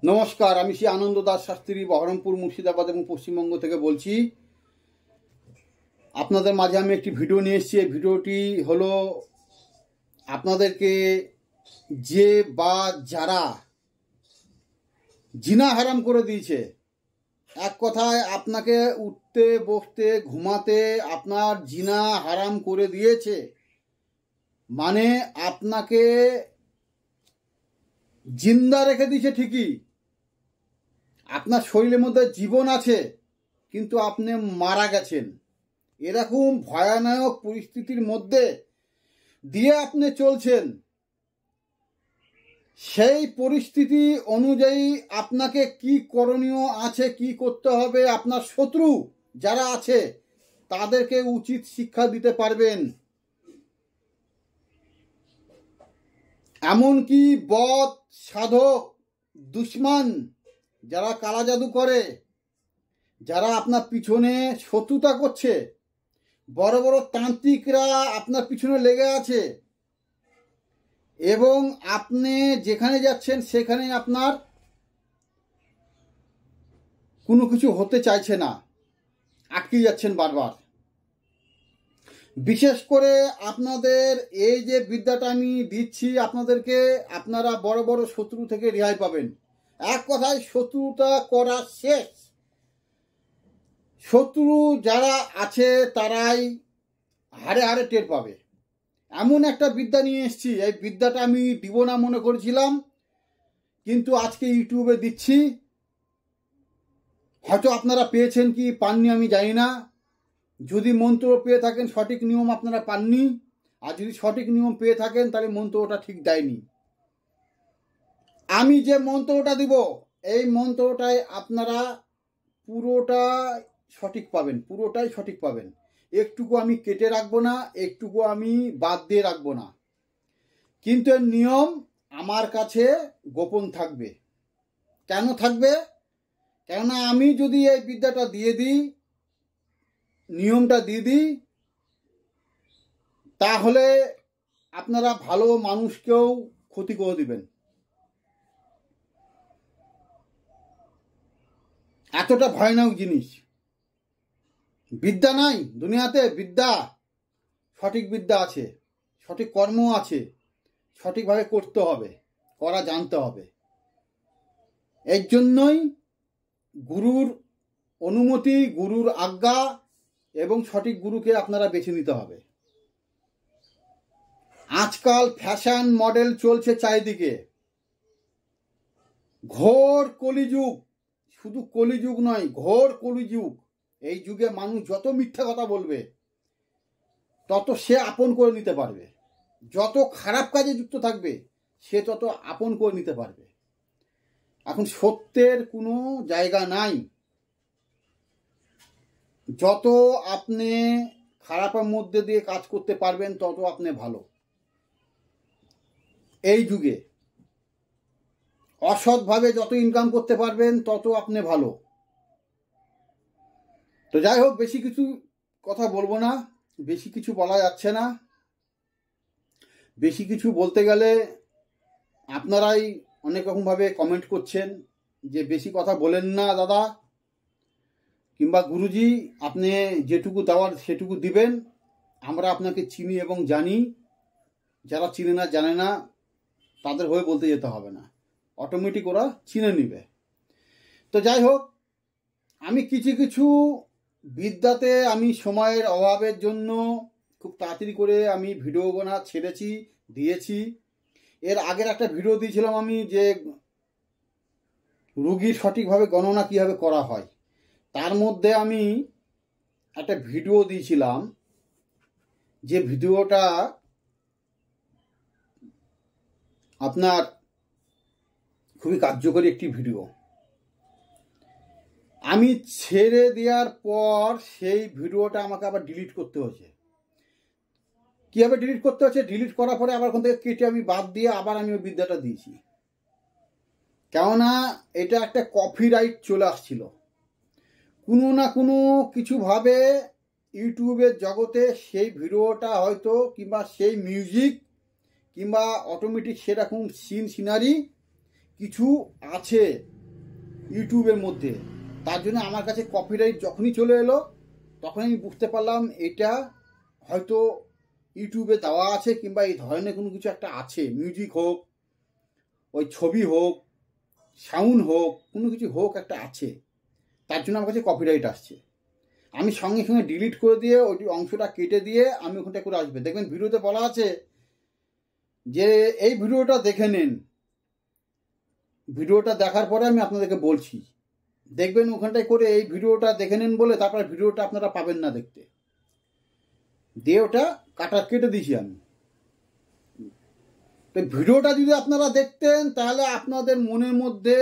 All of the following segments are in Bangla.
নমস্কার, আমি শ্রী আনন্দ দাস শাস্ত্রী বহরমপুর, মুর্শিদাবাদ এবং পশ্চিমবঙ্গ থেকে বলছি। আপনাদের মাঝে আমি একটি ভিডিও নিয়ে এসেছি। এই ভিডিওটি হলো আপনাদেরকে যে বা যারা জিনা হারাম করে দিয়েছে, এক কথায় আপনাকে উঠতে বসতে ঘুমাতে আপনার জিনা হারাম করে দিয়েছে, মানে আপনাকে জিন্দা রেখে দিয়েছে ঠিকই, আপনার শরীরের মধ্যে জীবন আছে কিন্তু আপনি মারা গেছেন। এরকম ভয়ানক পরিস্থিতির মধ্যে দিয়ে আপনি চলছেন। সেই পরিস্থিতি অনুযায়ী আপনাকে কি করণীয় আছে, কি করতে হবে, আপনার শত্রু যারা আছে তাদেরকে উচিত শিক্ষা দিতে পারবেন। এমনকি বদ সাধক দুশ্মন যারা কালা জাদু করে, যারা আপনার পিছনে শত্রুতা করছে, বড় বড় তান্ত্রিকরা আপনার পিছনে লেগে আছে এবং আপনি যেখানে যাচ্ছেন সেখানে আপনার কোনো কিছু হতে চাইছে না, আটকে যাচ্ছেন বারবার। বিশেষ করে আপনাদের এই যে বিদ্যাটা আমি দিচ্ছি আপনাদেরকে, আপনারা বড় বড় শত্রু থেকে রেহাই পাবেন। এক কথায় শত্রুতা করা শেষ। শত্রু যারা আছে তারাই হাড়ে হাড়ে টের পাবে। এমন একটা বিদ্যা নিয়ে এসেছি, এই বিদ্যাটা আমি দিব না মনে করেছিলাম, কিন্তু আজকে ইউটিউবে দিচ্ছি। হয়তো আপনারা পেয়েছেন কি পাননি আমি জানি না। যদি মন্ত্র পেয়ে থাকেন সঠিক নিয়ম আপনারা পাননি, আর যদি সঠিক নিয়ম পেয়ে থাকেন তাহলে মন্ত্রটা ঠিক দেয়নি। আমি যে মন্ত্রটা দিব এই মন্ত্রটাই আপনারা পুরোটা সঠিক পাবেন, পুরোটাই সঠিক পাবেন। একটুকু আমি কেটে রাখবো না, একটুকু আমি বাদ দিয়ে রাখবো না, কিন্তু এর নিয়ম আমার কাছে গোপন থাকবে। কেন থাকবে? কেননা আমি যদি এই বিদ্যাটা দিয়ে দিই, নিয়মটা দিয়ে দিই, তাহলে আপনারা ভালো মানুষকেও ক্ষতি করে দিবেন। এতটা ভয়ানক জিনিস। বিদ্যা নাই দুনিয়াতে, বিদ্যা, সঠিক বিদ্যা আছে, সঠিক কর্ম আছে, সঠিকভাবে করতে হবে, করা জানতে হবে। এর জন্যই গুরুর অনুমতি, গুরুর আজ্ঞা এবং সঠিক গুরুকে আপনারা বেছে নিতে হবে। আজকাল ফ্যাশন মডেল চলছে চারিদিকে, ঘোর কলিযুগ। শুধু কলিযুগ নয়, ঘোর কলিযুগ। এই যুগে মানুষ যত মিথ্যা কথা বলবে তত সে আপন করে নিতে পারবে, যত খারাপ কাজে যুক্ত থাকবে সে তত আপন করে নিতে পারবে। এখন সত্যের কোনো জায়গা নাই। যত আপনি খারাপের মধ্যে দিয়ে কাজ করতে পারবেন তত আপনি ভালো। এই যুগে অসৎভাবে যত ইনকাম করতে পারবেন তত আপনি ভালো। তো যাই হোক, বেশি কিছু কথা বলবো না, বেশি কিছু বলা যাচ্ছে না। বেশি কিছু বলতে গেলে আপনারাই অনেক রকমভাবে কমেন্ট করছেন যে বেশি কথা বলেন না দাদা, কিংবা গুরুজি আপনি যেটুকু দেওয়ার সেটুকু দিবেন। আমরা আপনাকে চিনি এবং জানি, যারা চিনে না জানে না তাদের হয়ে বলতে যেতে হবে না, অটোমেটিক ওরা চিনে নিবে। তো যাই হোক, আমি কিছু কিছু বিদ্যাতে আমি সময়ের অভাবের জন্য খুব তাড়াতাড়ি করে আমি ভিডিও বানা ছেড়েছি, দিয়েছি। এর আগের একটা ভিডিও দিয়েছিলাম আমি যে রোগীর সঠিকভাবে গণনা কীভাবে করা হয়, তার মধ্যে আমি একটা ভিডিও দিয়েছিলাম, যে ভিডিওটা আপনার খুবই কার্যকরী একটি ভিডিও। আমি ছেড়ে দেওয়ার পর সেই ভিডিওটা আমাকে আবার ডিলিট করতে হয়েছে। কীভাবে ডিলিট করতে হচ্ছে? ডিলিট করার পরে আবার ওখান থেকে কেটে আমি বাদ দিয়ে আবার আমি ওই বিদ্যাটা দিয়েছি, কেননা এটা একটা কপিরাইট চলে আসছিল। কোনো না কোনো কিছুভাবে ইউটিউবের জগতে সেই ভিডিওটা হয়তো, কিংবা সেই মিউজিক, কিংবা অটোমেটিক সেরকম সিনারি কিছু আছে ইউটিউবের মধ্যে, তার জন্য আমার কাছে কপিরাইট যখনই চলে এলো তখন আমি বুঝতে পারলাম এটা হয়তো ইউটিউবে দেওয়া আছে, কিংবা এই ধরনের কোনো কিছু একটা আছে, মিউজিক হোক, ওই ছবি হোক, সাউন্ড হোক, কোনো কিছু হোক, একটা আছে, তার জন্য আমার কাছে কপিরাইট আসছে। আমি সঙ্গে সঙ্গে ডিলিট করে দিয়ে ওই অংশটা কেটে দিয়ে আমি ওখানটা করে আসবে। দেখবেন ভিডিওতে বলা আছে যে এই ভিডিওটা দেখে নিন, ভিডিওটা দেখার পরে আমি আপনাদেরকে বলছি, দেখবেন ওখানটায় করে এই ভিডিওটা দেখে নিন বলে তারপরে ভিডিওটা আপনারা পাবেন না দেখতে, দিয়ে ওটা কেটে দিয়েছি আমি। তো ভিডিওটা যদি আপনারা দেখতেন তাহলে আপনাদের মনের মধ্যে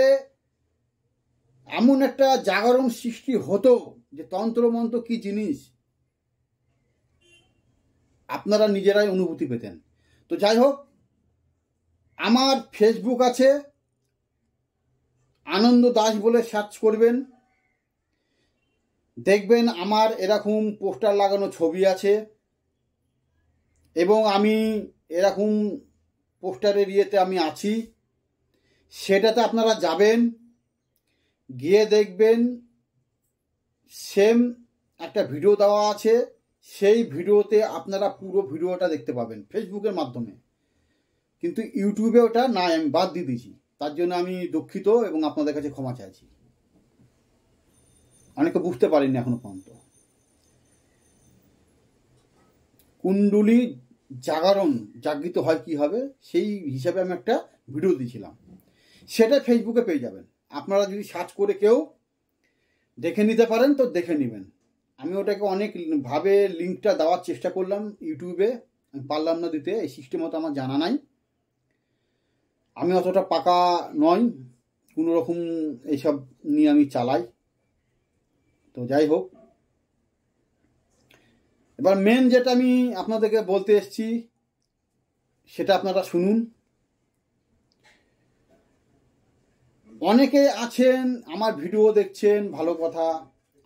এমন একটা জাগরণ সৃষ্টি হতো যে তন্ত্রমন্ত্র কি জিনিস আপনারা নিজেরাই অনুভূতি পেতেন। তো যাই হোক, আমার ফেসবুক আছে, আনন্দ দাস বলে সার্চ করবেন, দেখবেন আমার এরকম পোস্টার লাগানো ছবি আছে, এবং আমি এরকম পোস্টারের ইয়েতে আমি আছি। সেটাতে আপনারা যাবেন, গিয়ে দেখবেন সেম একটা ভিডিও দেওয়া আছে, সেই ভিডিওতে আপনারা পুরো ভিডিওটা দেখতে পাবেন ফেসবুকের মাধ্যমে, কিন্তু ইউটিউবে ওটা নাই, আমি বাদ দিয়ে দিয়েছি। তার জন্য আমি দুঃখিত এবং আপনাদের কাছে ক্ষমা চাইছি। অনেকে বুঝতে পারেননি এখনো পর্যন্ত। কুণ্ডলী জাগরণ জাগৃত হয় কি হবে সেই হিসাবে আমি একটা ভিডিও দিয়েছিলাম, সেটা ফেসবুকে পেয়ে যাবেন। আপনারা যদি সার্চ করে কেউ দেখে নিতে পারেন তো দেখে নেবেন। আমি ওটাকে অনেকভাবে লিঙ্কটা দেওয়ার চেষ্টা করলাম ইউটিউবে, আমি পারলাম না দিতে, এই সিস্টেম তো আমার জানা নাই, আমি অতটা পাকা নই, কোনো রকম এইসব নিয়ে আমি চালাই। তো যাই হোক, এবার মেন যেটা আমি আপনাদেরকে বলতে এসেছি সেটা আপনারা শুনুন। অনেকে আছেন আমার ভিডিও দেখছেন, ভালো কথা,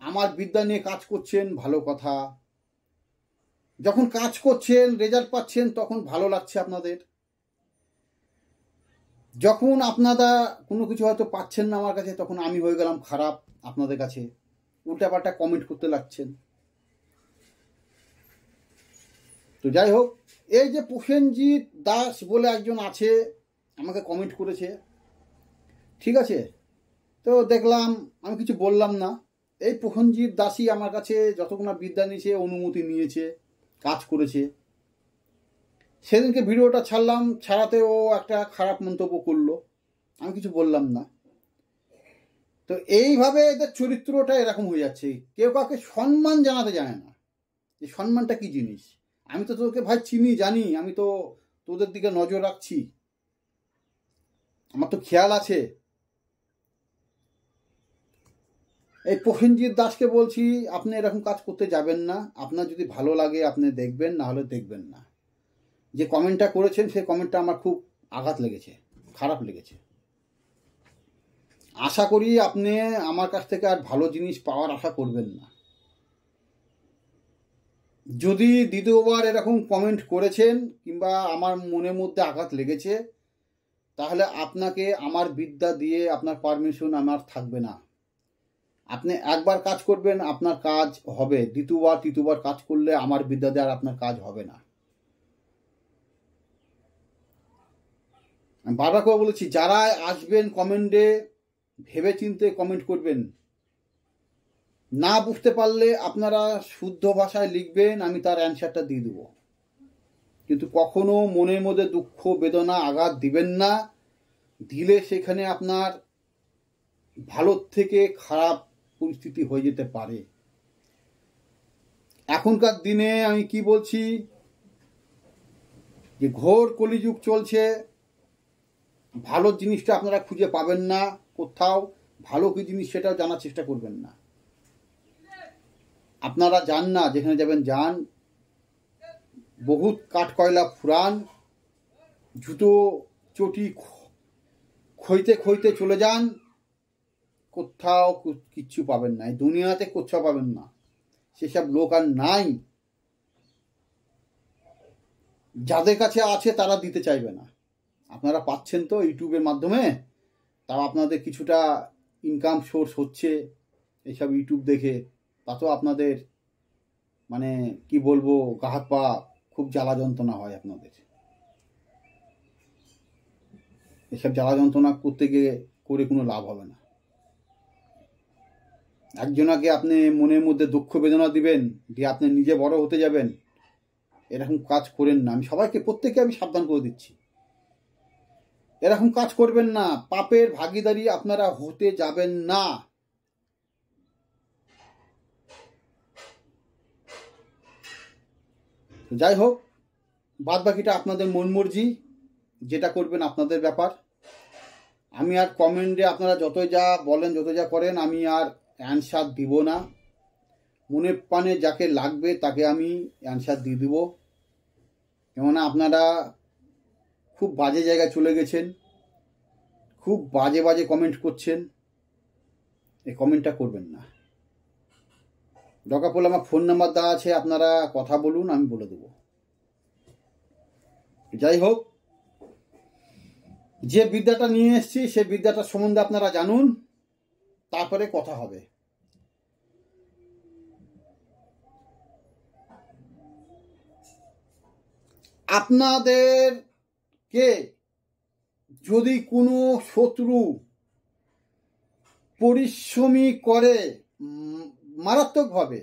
আমার বিদ্যা নিয়ে কাজ করছেন, ভালো কথা, যখন কাজ করছেন রেজাল্ট পাচ্ছেন তখন ভালো লাগছে আপনাদের, যখন আপনারা কোনো কিছু হয়তো পাচ্ছেন না আমার কাছে তখন আমি হয়ে গেলাম খারাপ আপনাদের কাছে, উল্টাপাল্টা কমেন্ট করতে লাগছেন। তো যাই হোক, এই যে প্রসেনজিৎ দাস বলে একজন আছে আমাকে কমেন্ট করেছে, ঠিক আছে, তো দেখলাম, আমি কিছু বললাম না। এই প্রসেনজিৎ দাসই আমার কাছে যতক্ষণ বিদ্যা নিয়েছে, অনুমতি নিয়েছে, কাজ করেছে। সেদিনকে ভিডিওটা ছাড়লাম, ছাড়াতে ও একটা খারাপ মন্তব্য করলো, আমি কিছু বললাম না। তো এইভাবে এদের চরিত্রটা এরকম হয়ে যাচ্ছে, কেউ কাউকে সম্মান জানাতে জানে না যে সম্মানটা কি জিনিস। আমি তো তোকে ভাই চিনি, জানি, আমি তো তোদের দিকে নজর রাখছি, আমার তো খেয়াল আছে। এই প্রসেনজিৎ দাসকে বলছি, আপনি এরকম কাজ করতে যাবেন না, আপনার যদি ভালো লাগে আপনি দেখবেন, না হলে দেখবেন না। যে কমেন্টটা করেছেন সেই কমেন্টটা আমার খুব আঘাত লেগেছে, খারাপ লেগেছে। আশা করি আপনি আমার কাছ থেকে আর ভালো জিনিস পাওয়ার আশা করবেন না। যদি দ্বিতীয়বার এরকম কমেন্ট করেছেন কিংবা আমার মনের মধ্যে আঘাত লেগেছে, তাহলে আপনাকে আমার বিদ্যা দিয়ে আপনার পারমিশন আমার থাকবে না। আপনি একবার কাজ করবেন, আপনার কাজ হবে, দ্বিতীয়বার তৃতীয়বার কাজ করলে আমার বিদ্যা দিয়ে আর আপনার কাজ হবে না। আমি বারবার করে বলেছি, যারা আসবেন কমেন্টে ভেবে চিন্তে কমেন্ট করবেন, না বুঝতে পারলে আপনারা শুদ্ধ ভাষায় লিখবেন, আমি তার অ্যান্সারটা দিয়ে দেবো, কিন্তু কখনো মনের মধ্যে দুঃখ বেদনা আঘাত দিবেন না, দিলে সেখানে আপনার ভালোর থেকে খারাপ পরিস্থিতি হয়ে যেতে পারে। এখনকার দিনে আমি কি বলছি, যে ঘোর কলিযুগ চলছে, ভালো জিনিসটা আপনারা খুঁজে পাবেন না কোথাও, ভালো কি জিনিস সেটাও জানার চেষ্টা করবেন না। আপনারা যান না, যেখানে যাবেন যান, বহুত কাঠ কয়লা ফুরান, জুতো চটি খইতে খইতে চলে যান, কোথাও কিচ্ছু পাবেন না, এই দুনিয়াতে কোথাও পাবেন না, সেসব লোক আর নাই। যাদের কাছে আছে তারা দিতে চাইবে না। আপনারা পাচ্ছেন তো ইউটিউবের মাধ্যমে, তাও আপনাদের কিছুটা ইনকাম সোর্স হচ্ছে এইসব ইউটিউব দেখে, তাতেও আপনাদের মানে কি বলবো, গা হাত পা খুব জ্বালা যন্ত্রণা হয় আপনাদের। এসব জ্বালা যন্ত্রণা করতে গিয়ে করে কোনো লাভ হবে না। একজনাকে আপনি মনের মধ্যে দুঃখ বেদনা দিবেন, দিয়ে আপনি নিজে বড় হতে যাবেন, এরকম কাজ করেন না। আমি সবাইকে, প্রত্যেককে আমি সাবধান করে দিচ্ছি, এরকম কাজ করবেন না। পাপের ভাগীদারি আপনারা হতে যাবেন না। যাই হোক, বাদ বাকিটা আপনাদের মন মর্জি, যেটা করবেন আপনাদের ব্যাপার। আমি আর কমেন্টে আপনারা যতই যা বলেন, যত যা করেন, আমি আর অ্যানসার দিব না। মনে প্রাণে যাকে লাগবে তাকে আমি অ্যানসার দিয়ে দেব। কেননা আপনারা খুব বাজে জায়গায় চলে গেছেন, খুব বাজে বাজে কমেন্ট করছেন। এই কমেন্টটা করবেন না। দরকার পড়লে আমার ফোন নাম্বার দেওয়া আছে, আপনারা কথা বলুন, আমি বলে দেব। যাই হোক, যে বিদ্যাটা নিয়ে এসেছি সেই বিদ্যাটা সম্বন্ধে আপনারা জানুন, তারপরে কথা হবে। আপনাদেরকে যদি কোনো শত্রু পরিশ্রমী করে মারাত্মকভাবে,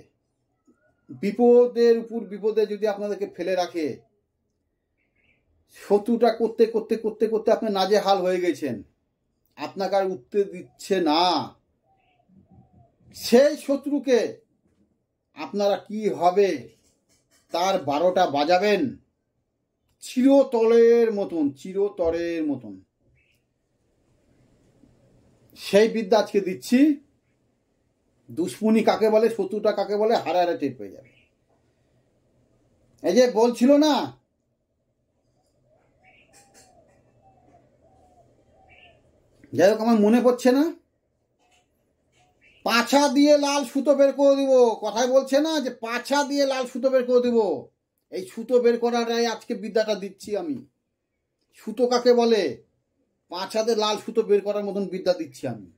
বিপদের উপর বিপদে যদি আপনাদেরকে ফেলে রাখে, শত্রুটা করতে করতে করতে করতে আপনি নাজেহাল হয়ে গেছেন, আপনাকে আর উঠতে দিচ্ছে না, সেই শত্রুকে আপনারা কি হবে তার 12টা বাজাবেন চিরতরের মতন, চিরতরের মতন। সেই বিদ্যা আজকে দিচ্ছি। দুশ্মনী কাকে বলে, শত্রুটা কাকে বলে, হারে হারে টের পেয়ে যাবে। এই যে বলছিল না, যাই হোক আমার মনে পড়ছে না, পাছা দিয়ে লাল সুতো বের করে দিব, কথায় বলছে না যে পাছা দিয়ে লাল সুতো বের করে দিব। এই সুতো বের করাটাই আজকে বিদ্যাটা দিচ্ছি আমি। সুতো কাকে বলে, পাছা দিয়ে লাল সুতো বের করার মতন বিদ্যা দিচ্ছি আমি।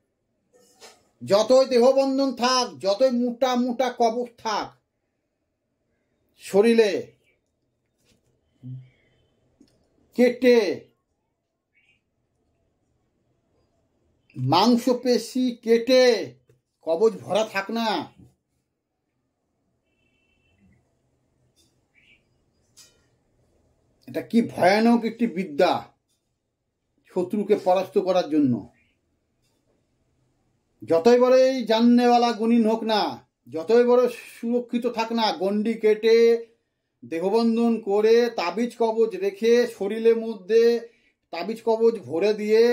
যতই দেহবন্ধন থাক, যতই মোটা মোটা কবচ থাক শরীরে, কেটে মাংসপেশি কেটে কবচ ভরা থাক না, এটা কি ভয়ানক একটি বিদ্যা শত্রুকে পরাস্ত করার জন্য। যতই বড় এই জাননেওয়ালা গুণিন হোক না, যতই বড় সুরক্ষিত থাক না, গন্ডি কেটে দেহবন্ধন করে তাবিজ কবচ রেখে শরীরের মধ্যে তাবিজ কবচ ভরে দিয়ে,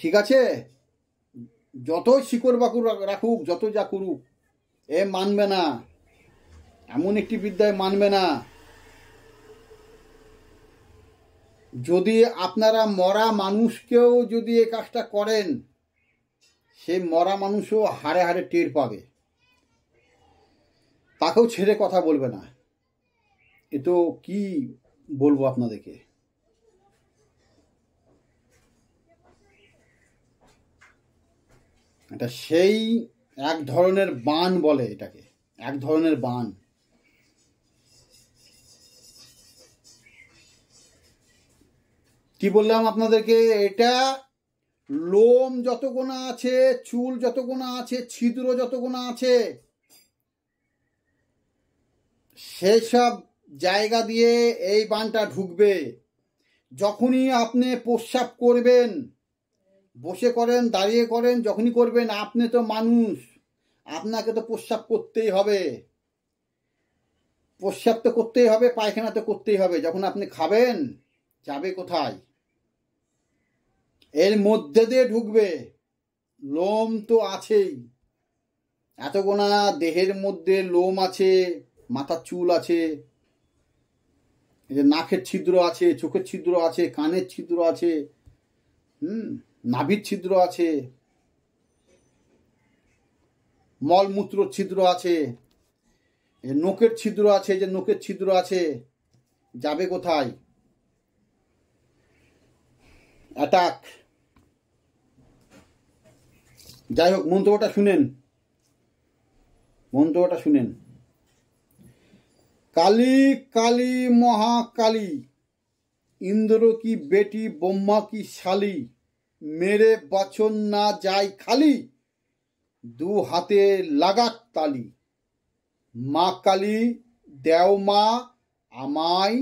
ঠিক আছে, যতই শিকড় বাকুর রাখুক, যত যা করুক, এ মানবে না, এমন একটি বিদ্যায় মানবে না। যদি আপনারা মরা মানুষকেও যদি এ কাজটা করেন, সেই মরা মানুষও হাড়ে হাড়ে টের পাবে, তাকেও ছেড়ে কথা বলবে না। এ তো কি বলবো আপনাদেরকে। এটা সেই এক ধরনের বান বলে এটাকে, এক ধরনের বান। কি বললাম আপনাদেরকে, এটা লোম যত গোনা আছে, চুল যত গোনা আছে, ছিদ্র যত গোনা আছে, সেসব জায়গা দিয়ে এই বানটা ঢুকবে। যখনই আপনি প্রস্রাব করবেন, বসে করেন, দাঁড়িয়ে করেন, যখনই করবেন, আপনি তো মানুষ, আপনাকে তো প্রস্রাব করতেই হবে, প্রস্রাব তো করতেই হবে, পায়খানা তো করতেই হবে। যখন আপনি খাবেন, যাবে কোথায়? এর মধ্যে দিয়ে ঢুকবে। লোম তো আছেই, এত গোনা দেহের মধ্যে লোম আছে, মাথার চুল আছে, এই যে নাকের ছিদ্র আছে, চোখের ছিদ্র আছে, কানের ছিদ্র আছে, নাভির ছিদ্র আছে, মলমূত্র ছিদ্র আছে, নোকের ছিদ্র আছে, যে নোকের ছিদ্র আছে, যাবে কোথায়? অ্যাটাক। যাই হোক, মন্তব্যটা শুনেন। কালী কালী মহাকালী, इंद्र की बेटी ब्रह्मा की शाली, मेरे बचन ना जाय खाली, दू हाथे লাগা ताली, মা কালী দেও মা আমায়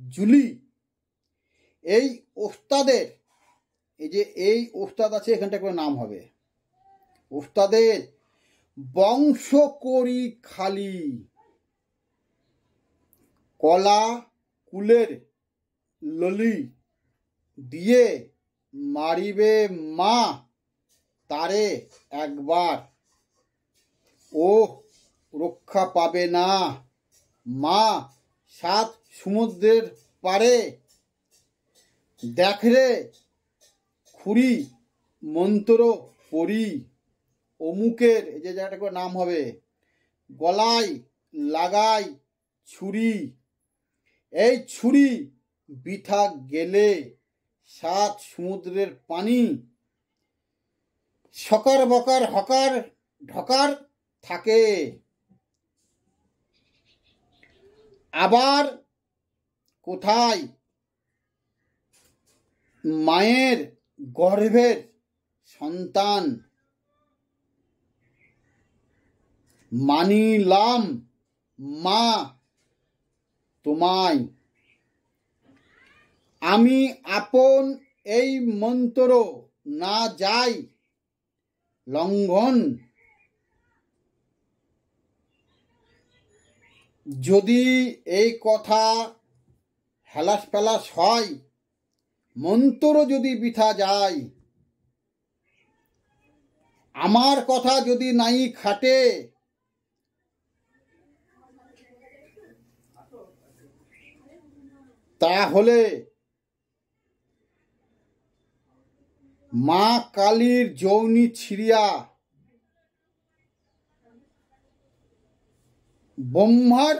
জুলি। এই ওস্তাদের, এই যে এই ওস্তাদ আছে, এখানটা করে নাম হবে, ওস্তাদের বংশ করি খালি, কলা কুলের ললি দিয়ে মারিবে মা তারে একবার, ও রক্ষা পাবে না মা সাত সমুদ্রের পারে, দেখরে খুরি মন্ত্র পড়ি, অমুকের, এই যে জায়গাটা করে নাম হবে, গলায় লাগাই ছুরি, এই ছুরি বিঠা গেলে সাত সমুদ্রের পানি, সকার বকার হকার ঢকার থাকে, আবার কোথায় মায়ের গর্ভের সন্তান, মানিলাম মা তোমায়, আমি আপন এই মন্ত্র না যাই লঙ্ঘন, যদি এই কথা হেলাস ফেলাস হয়, মন্ত্র যদি বৃথা যায়, আমার কথা যদি নাই খাটে, তাহলে মা কালীর যৌনি ছিড়িয়া ব্রহ্মার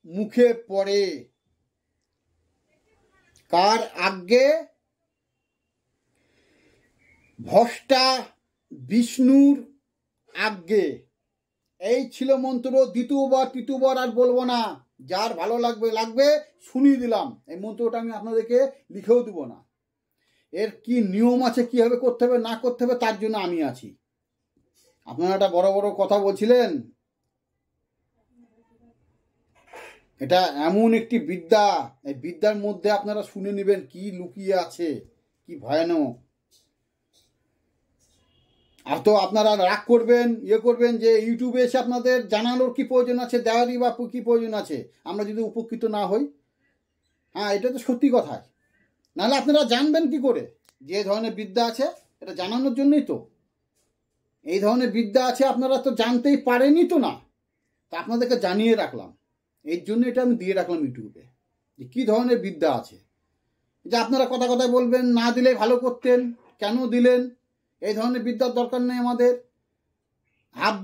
মুখে পড়ে, কার আজ্ঞে? ভষ্টা বিষ্ণুর আজ্ঞে। এই ছিল মন্ত্র। দ্বিতীয়বার তৃতীয়বার আর বলবো না, যার ভালো লাগবে লাগবে, শুনিয়ে দিলাম। এই মন্ত্রটা আমি আপনাদেরকে লিখেও দেবো না। এর কি নিয়ম আছে, কিভাবে করতে হবে না করতে হবে, তার জন্য আমি আছি। আপনারা একটা বড় বড় কথা বলছিলেন, এটা এমন একটি বিদ্যা, এই বিদ্যার মধ্যে আপনারা শুনে নেবেন কি লুকিয়ে আছে, কি ভয়ানক। আর তো আপনারা রাগ করবেন, করবেন যে ইউটিউবে এসে আপনাদের জানানোর কি প্রয়োজন আছে, দেওয়ারই বা কি প্রয়োজন আছে, আমরা যদি উপকৃত না হই। হ্যাঁ, এটা তো সত্যি কথা। নাহলে আপনারা জানবেন কি করে যে ধরনের বিদ্যা আছে, এটা জানানোর জন্যই তো। এই ধরনের বিদ্যা আছে আপনারা তো জানতেই পারেনি তো না, তা আপনাদেরকে জানিয়ে রাখলাম। এই জন্য এটা আমি দিয়ে রাখলাম ইউটিউবে, যে কী ধরনের বিদ্যা আছে। যে আপনারা কথা কথায় বলবেন না দিলে ভালো করতেন, কেন দিলেন, এই ধরনের বিদ্যার দরকার নেই আমাদের। হাফ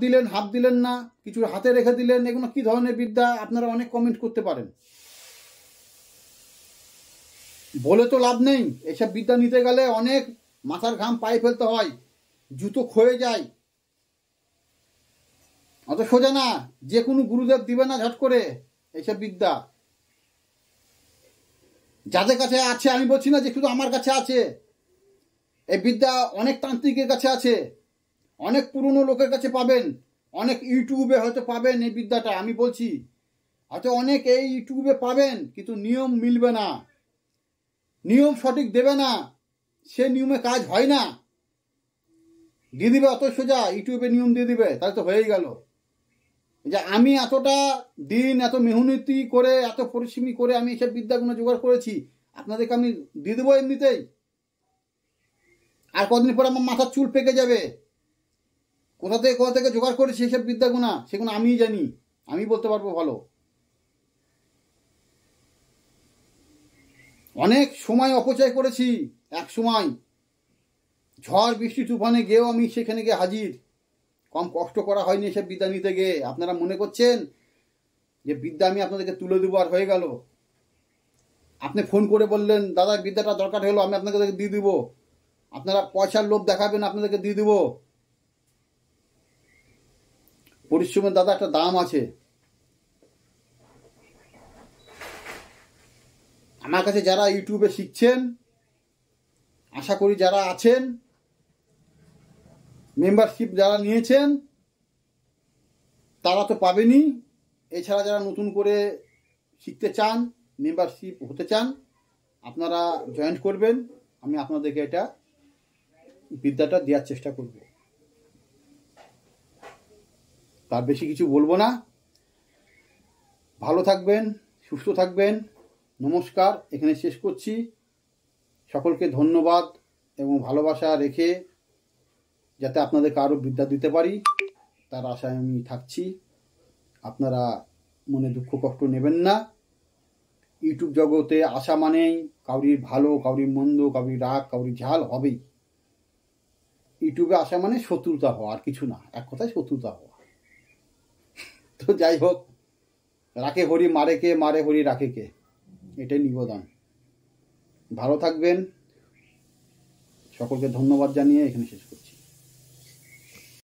দিলেন না, কিছু হাতে রেখে দিলেন, এগুলো কি ধরনের বিদ্যা, আপনারা অনেক কমেন্ট করতে পারেন। বলে তো লাভ নেই, এসব বিদ্যা নিতে গেলে অনেক মাথার ঘাম পায়ে ফেলতে হয়, জুতো ক্ষয়ে যায়। অত সোজা না, যে কোনো গুরুদেব দিবে না ঝট করে এইসব বিদ্যা। যাদের কাছে আছে, আমি বলছি না যে শুধু আমার কাছে আছে, এই বিদ্যা অনেক তান্ত্রিকের কাছে আছে, অনেক পুরনো লোকের কাছে পাবেন, অনেক ইউটিউবে হয়তো পাবেন এই বিদ্যাটা। আমি বলছি হয়তো অনেক এই ইউটিউবে পাবেন, কিন্তু নিয়ম মিলবে না, নিয়ম সঠিক দেবে না, সে নিয়মে কাজ হয় না। দিয়ে দিবে অত সোজা, ইউটিউবে নিয়ম দিয়ে দিবে, তাহলে তো হয়েই গেল। যে আমি এতটা দিন এত মেহনতি করে, এত পরিশ্রমী করে আমি এইসব বিদ্যাগুলো জোগাড় করেছি, আপনাদেরকে আমি দিয়ে দেবো এমনিতেই? আর কদিন পরে আমার মাথার চুল পেকে যাবে। কোথা থেকে জোগাড় করেছি এইসব বিদ্যাগুনা, সেগুলো আমিই জানি, আমি বলতে পারবো ভালো। অনেক সময় অপচয় করেছি, এক সময় ঝড় বৃষ্টি তুফানে গিয়েও আমি সেখানে গিয়ে হাজির। কম কষ্ট করা হয়নি এসব বিদ্যা নিতে গিয়ে। আপনারা মনে করছেন যে বিদ্যা আমি আপনাদেরকে তুলে দেবো আর হয়ে গেল। আপনি ফোন করে বললেন দাদা বিদ্যাটা দরকার হলো, আমি আপনাকে দিয়ে দিব, আপনারা পয়সার লোভ দেখাবেন, আপনাদেরকে দিয়ে দিব। পরিশ্রমের দাদা একটা দাম আছে। আমার কাছে যারা ইউটিউবে শিখছেন, আশা করি যারা আছেন, মেম্বারশিপ যারা নিয়েছেন তারা তো পাবেনই। এছাড়া যারা নতুন করে শিখতে চান, মেম্বারশিপ হতে চান, আপনারা জয়েন করবেন। আমি আপনাদেরকে এটা বিদ্যাটা দেওয়ার চেষ্টা করব। তার বেশি কিছু বলবো না। ভালো থাকবেন, সুস্থ থাকবেন। নমস্কার, এখানে শেষ করছি। সকলকে ধন্যবাদ এবং ভালোবাসা রেখে যাতে আপনাদেরকে আরও বিদ্যা দিতে পারি তার আশায় আমি থাকছি। আপনারা মনে দুঃখ কষ্ট নেবেন না। ইউটিউব জগতে আসা মানেই কাউরির ভালো, কাউরির মন্দ, কাউরির রাগ, কাউরির ঝাল হবেই। ইউটিউবে আসা মানে শত্রুতা হওয়া, আর কিছু না। এক কথায় শত্রুতা হওয়া। তো যাই হোক, রাখে হরি মারে কে, মারে হরি রাখে কে, এটাই নিবেদন। ভালো থাকবেন। সকলকে ধন্যবাদ জানিয়ে এখানে শেষ করছি।